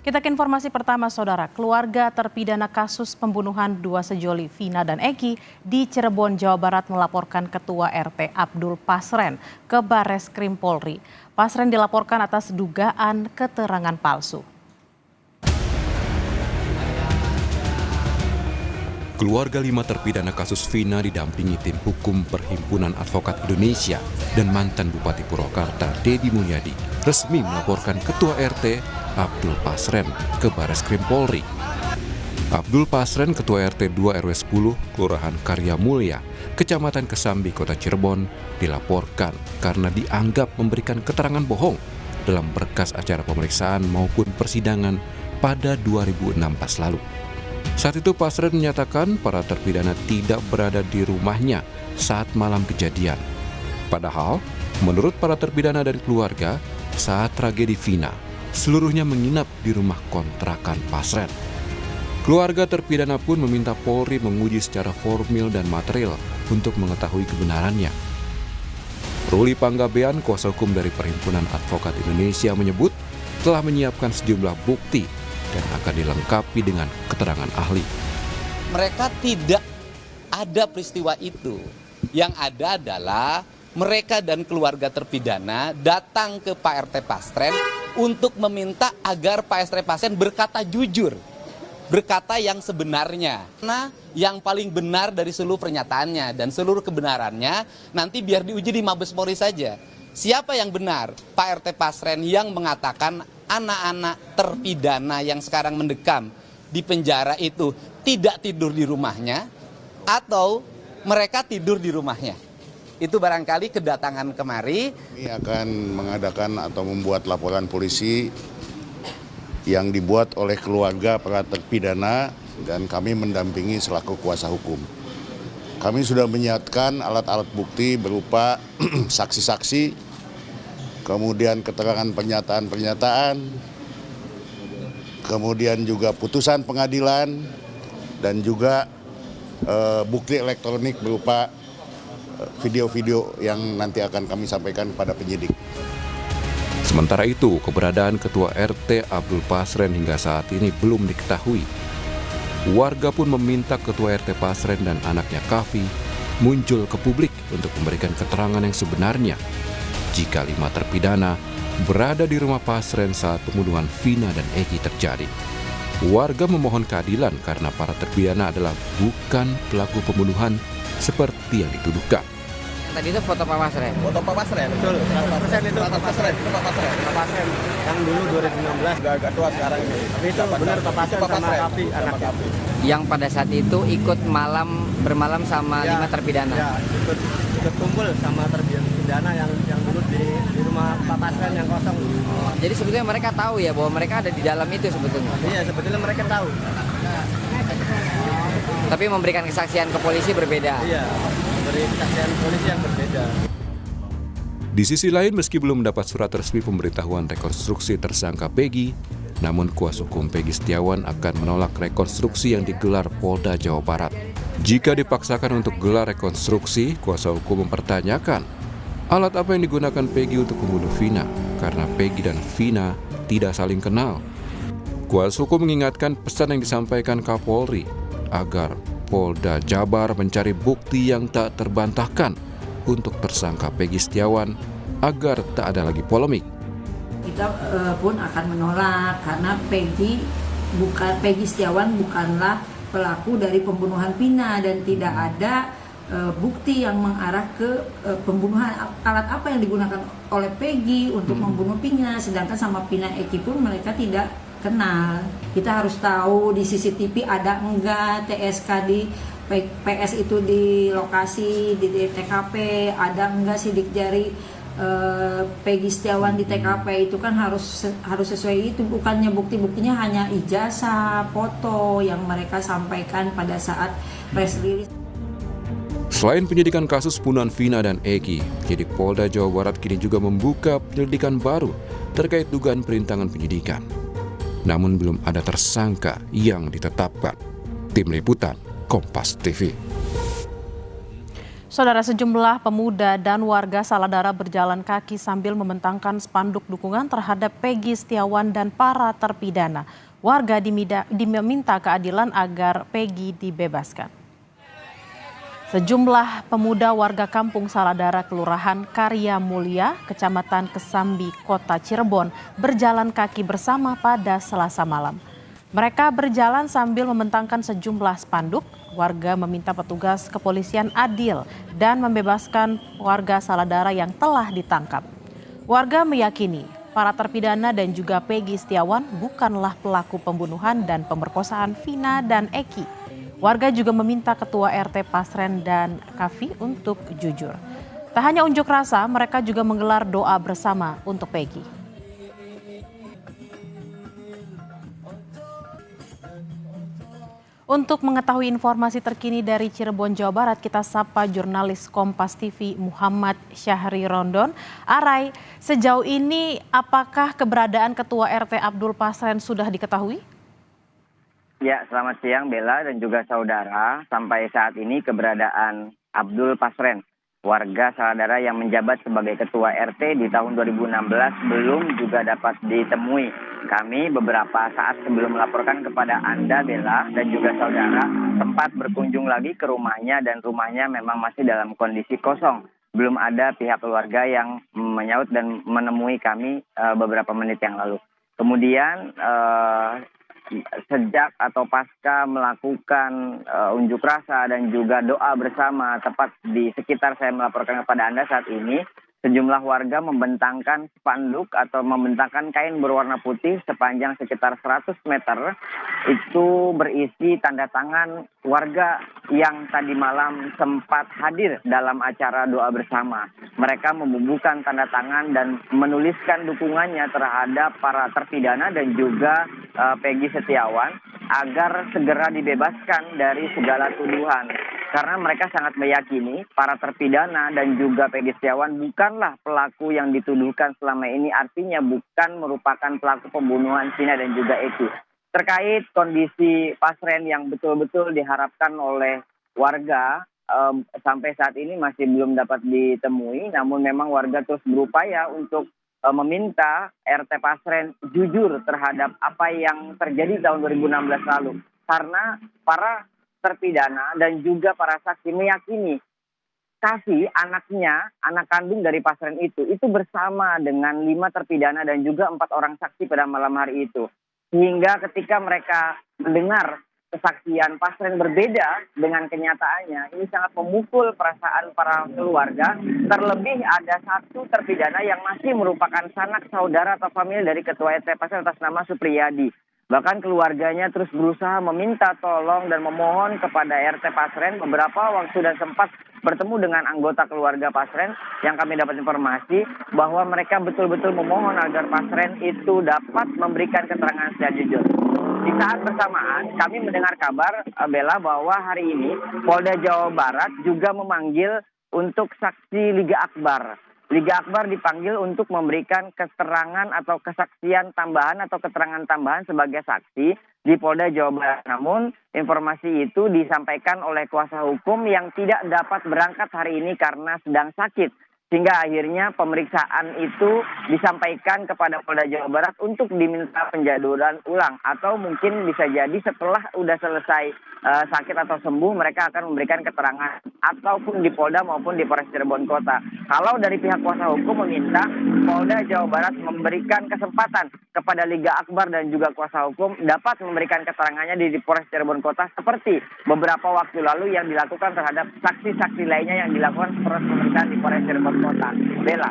Kita ke informasi pertama, Saudara. Keluarga terpidana kasus pembunuhan dua sejoli Vina dan Eki di Cirebon, Jawa Barat melaporkan Ketua RT Abdul Pasren ke Bareskrim Polri. Pasren dilaporkan atas dugaan keterangan palsu. Keluarga 5 terpidana kasus Vina didampingi tim hukum Perhimpunan Advokat Indonesia dan mantan Bupati Purwakarta Dedi Mulyadi resmi melaporkan Ketua RT Abdul Pasren ke Bareskrim Polri. Abdul Pasren, Ketua RT 2 RW 10, Kelurahan Karya Mulya, Kecamatan Kesambi, Kota Cirebon, dilaporkan karena dianggap memberikan keterangan bohong dalam berkas acara pemeriksaan maupun persidangan pada 2016 lalu. Saat itu Pasren menyatakan para terpidana tidak berada di rumahnya saat malam kejadian. Padahal, menurut para terpidana dan keluarga, saat tragedi Vina, seluruhnya menginap di rumah kontrakan Pasren. Keluarga terpidana pun meminta Polri menguji secara formil dan material untuk mengetahui kebenarannya. Ruli Panggabean, kuasa hukum dari Perhimpunan Advokat Indonesia, menyebut telah menyiapkan sejumlah bukti dan akan dilengkapi dengan keterangan ahli. Mereka tidak ada peristiwa itu. Yang ada adalah mereka dan keluarga terpidana datang ke Pak RT Pasren untuk meminta agar Pak RT Pasren berkata jujur, berkata yang sebenarnya. Nah, yang paling benar dari seluruh pernyataannya dan seluruh kebenarannya nanti biar diuji di Mabes Polri saja. Siapa yang benar? Pak RT Pasren yang mengatakan anak-anak terpidana yang sekarang mendekam di penjara itu tidak tidur di rumahnya atau mereka tidur di rumahnya. Itu barangkali kedatangan kemari. Ini akan mengadakan atau membuat laporan polisi yang dibuat oleh keluarga para terpidana dan kami mendampingi selaku kuasa hukum. Kami sudah menyiapkan alat-alat bukti berupa saksi-saksi, kemudian keterangan pernyataan-pernyataan, kemudian juga putusan pengadilan, dan juga bukti elektronik berupa video-video yang nanti akan kami sampaikan kepada penyidik. Sementara itu, keberadaan Ketua RT Abdul Pasren hingga saat ini belum diketahui. Warga pun meminta Ketua RT Pasren dan anaknya Kavi muncul ke publik untuk memberikan keterangan yang sebenarnya jika 5 terpidana berada di rumah Pasren saat pembunuhan Vina dan Eki terjadi. Warga memohon keadilan karena para terpidana adalah bukan pelaku pembunuhan seperti yang dituduhkan. Tadi itu foto Pak Pasren. Foto Pak Pasren. Betul. Pak Pasren itu Pak Pasren. Itu Pak Pasren. Pak Pasren yang dulu 2016 udah agak tua sekarang ini. Tapi itu benar Pak Pasren sama Kavi anaknya. Yang pada saat itu ikut bermalam sama 5 terpidana. Ya, ikut kumpul sama terpidana yang dulu di rumah Pak Pasren yang kosong. Jadi sebetulnya mereka tahu ya bahwa mereka ada di dalam itu sebetulnya. Iya, sebetulnya mereka tahu. Tapi memberikan kesaksian ke polisi berbeda. Iya, memberi kesaksian polisi yang berbeda. Di sisi lain, meski belum mendapat surat resmi pemberitahuan rekonstruksi tersangka Peggy, namun kuasa hukum Peggy Setiawan akan menolak rekonstruksi yang digelar Polda Jawa Barat. Jika dipaksakan untuk gelar rekonstruksi, kuasa hukum mempertanyakan alat apa yang digunakan Peggy untuk membunuh Vina, karena Peggy dan Vina tidak saling kenal. Kuasa hukum mengingatkan pesan yang disampaikan Kapolri agar Polda Jabar mencari bukti yang tak terbantahkan untuk tersangka Peggy Setiawan agar tak ada lagi polemik. Kita pun akan menolak karena Peggy Setiawan bukanlah pelaku dari pembunuhan Vina dan tidak ada bukti yang mengarah ke pembunuhan. Alat apa yang digunakan oleh Peggy untuk membunuh Vina, sedangkan sama Vina Eki pun mereka tidak kenal. Kita harus tahu di CCTV ada enggak TSK di PS itu di lokasi di TKP, ada enggak sidik jari Peggy Setiawan di TKP. Itu kan harus sesuai itu, bukannya bukti-buktinya hanya ijazah, foto yang mereka sampaikan pada saat press release. Selain penyidikan kasus pembunuhan Vina dan Eki, penyidik Polda Jawa Barat kini juga membuka penyelidikan baru terkait dugaan perintangan penyidikan. Namun belum ada tersangka yang ditetapkan. Tim Liputan Kompas TV. Saudara, sejumlah pemuda dan warga Saladara berjalan kaki sambil membentangkan spanduk dukungan terhadap Peggy Setiawan dan para terpidana. Warga diminta keadilan agar Peggy dibebaskan. Sejumlah pemuda warga kampung Saladara, Kelurahan Karya Mulia, Kecamatan Kesambi, Kota Cirebon, berjalan kaki bersama pada Selasa malam. Mereka berjalan sambil membentangkan sejumlah spanduk. Warga meminta petugas kepolisian adil dan membebaskan warga Saladara yang telah ditangkap. Warga meyakini para terpidana dan juga Peggy Setiawan bukanlah pelaku pembunuhan dan pemerkosaan Vina dan Eki. Warga juga meminta Ketua RT Pasren dan Kavi untuk jujur. Tak hanya unjuk rasa, mereka juga menggelar doa bersama untuk Peggy. Untuk mengetahui informasi terkini dari Cirebon, Jawa Barat, kita sapa jurnalis Kompas TV Muhammad Syahri Rondon. Arai, sejauh ini apakah keberadaan Ketua RT Abdul Pasren sudah diketahui? Ya, selamat siang Bella dan juga saudara. Sampai saat ini keberadaan Abdul Pasren, warga Saladara yang menjabat sebagai Ketua RT di tahun 2016 belum juga dapat ditemui. Kami beberapa saat sebelum melaporkan kepada Anda, Bella, dan juga saudara, sempat berkunjung lagi ke rumahnya dan rumahnya memang masih dalam kondisi kosong. Belum ada pihak keluarga yang menyaut dan menemui kami beberapa menit yang lalu. Kemudian sejak atau pasca melakukan unjuk rasa dan juga doa bersama tepat di sekitar saya melaporkan kepada Anda saat ini, sejumlah warga membentangkan spanduk atau membentangkan kain berwarna putih sepanjang sekitar 100 meter. Itu berisi tanda tangan warga yang tadi malam sempat hadir dalam acara doa bersama. Mereka membubuhkan tanda tangan dan menuliskan dukungannya terhadap para terpidana dan juga Peggy Setiawan agar segera dibebaskan dari segala tuduhan. Karena mereka sangat meyakini para terpidana dan juga Peggy Setiawan bukanlah pelaku yang dituduhkan selama ini, artinya bukan merupakan pelaku pembunuhan Vina dan juga Eki. Terkait kondisi Pasren yang betul-betul diharapkan oleh warga, sampai saat ini masih belum dapat ditemui, namun memang warga terus berupaya untuk meminta RT Pasren jujur terhadap apa yang terjadi tahun 2016 lalu. Karena para terpidana dan juga para saksi meyakini Kavi, anaknya, anak kandung dari Pasren itu bersama dengan 5 terpidana dan juga 4 orang saksi pada malam hari itu. Sehingga ketika mereka mendengar kesaksian Pasren berbeda dengan kenyataannya, ini sangat memukul perasaan para keluarga. Terlebih ada 1 terpidana yang masih merupakan sanak saudara atau famili dari Ketua RT Pasren atas nama Supriyadi. Bahkan keluarganya terus berusaha meminta tolong dan memohon kepada RT Pasren beberapa waktu dan sempat bertemu dengan anggota keluarga Pasren yang kami dapat informasi bahwa mereka betul-betul memohon agar Pasren itu dapat memberikan keterangan secara jujur. Di saat bersamaan kami mendengar kabar, Bella, bahwa hari ini Polda Jawa Barat juga memanggil untuk saksi Liga Akbar. Liga Akbar dipanggil untuk memberikan keterangan atau kesaksian tambahan atau keterangan tambahan sebagai saksi di Polda Jawa Barat. Namun informasi itu disampaikan oleh kuasa hukum yang tidak dapat berangkat hari ini karena sedang sakit. Sehingga akhirnya pemeriksaan itu disampaikan kepada Polda Jawa Barat untuk diminta penjadwalan ulang. Atau mungkin bisa jadi setelah udah selesai sakit atau sembuh mereka akan memberikan keterangan. Ataupun di Polda maupun di Polres Cirebon Kota. Kalau dari pihak kuasa hukum meminta Polda Jawa Barat memberikan kesempatan kepada Liga Akbar dan juga kuasa hukum dapat memberikan keterangannya di Polres Cirebon Kota. Seperti beberapa waktu lalu yang dilakukan terhadap saksi-saksi lainnya yang dilakukan proses pemeriksaan di Polres Cirebon Kota. Bella.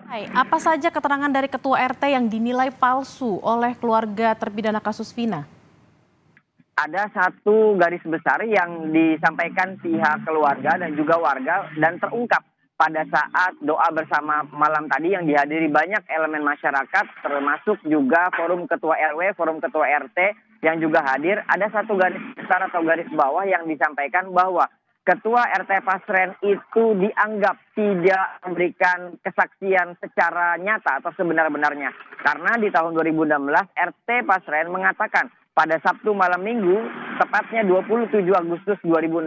Hai, apa saja keterangan dari Ketua RT yang dinilai palsu oleh keluarga terpidana kasus Vina? Ada 1 garis besar yang disampaikan pihak keluarga dan juga warga dan terungkap pada saat doa bersama malam tadi yang dihadiri banyak elemen masyarakat termasuk juga forum ketua RW, forum ketua RT yang juga hadir. Ada 1 garis besar atau garis bawah yang disampaikan bahwa Ketua RT Pasren itu dianggap tidak memberikan kesaksian secara nyata atau sebenar-benarnya. Karena di tahun 2016 RT Pasren mengatakan pada Sabtu malam Minggu, tepatnya 27 Agustus 2016,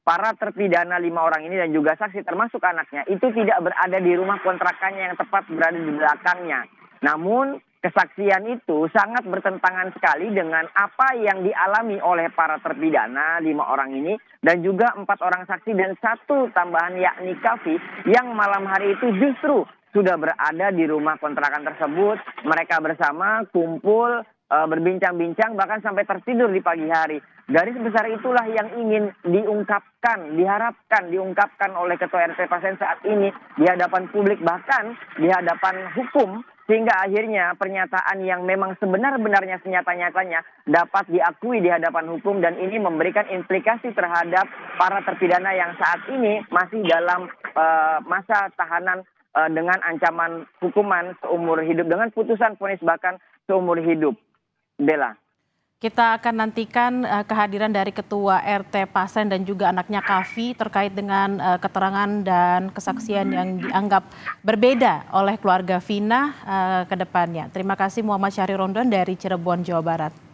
para terpidana 5 orang ini dan juga saksi termasuk anaknya itu tidak berada di rumah kontrakannya yang tepat berada di belakangnya. Namun kesaksian itu sangat bertentangan sekali dengan apa yang dialami oleh para terpidana 5 orang ini dan juga 4 orang saksi dan 1 tambahan yakni Kavi yang malam hari itu justru sudah berada di rumah kontrakan tersebut. Mereka bersama kumpul berbincang-bincang bahkan sampai tertidur di pagi hari. Garis besar itulah yang ingin diharapkan diungkapkan oleh Ketua RT Pasren saat ini di hadapan publik bahkan di hadapan hukum, sehingga akhirnya pernyataan yang memang sebenar-benarnya senyata-nyatanya dapat diakui di hadapan hukum dan ini memberikan implikasi terhadap para terpidana yang saat ini masih dalam masa tahanan dengan ancaman hukuman seumur hidup dengan putusan vonis bahkan seumur hidup. Bella. Kita akan nantikan kehadiran dari Ketua RT Pasren dan juga anaknya Kavi terkait dengan keterangan dan kesaksian yang dianggap berbeda oleh keluarga Vina ke depannya. Terima kasih Muhammad Syahri Rondon dari Cirebon, Jawa Barat.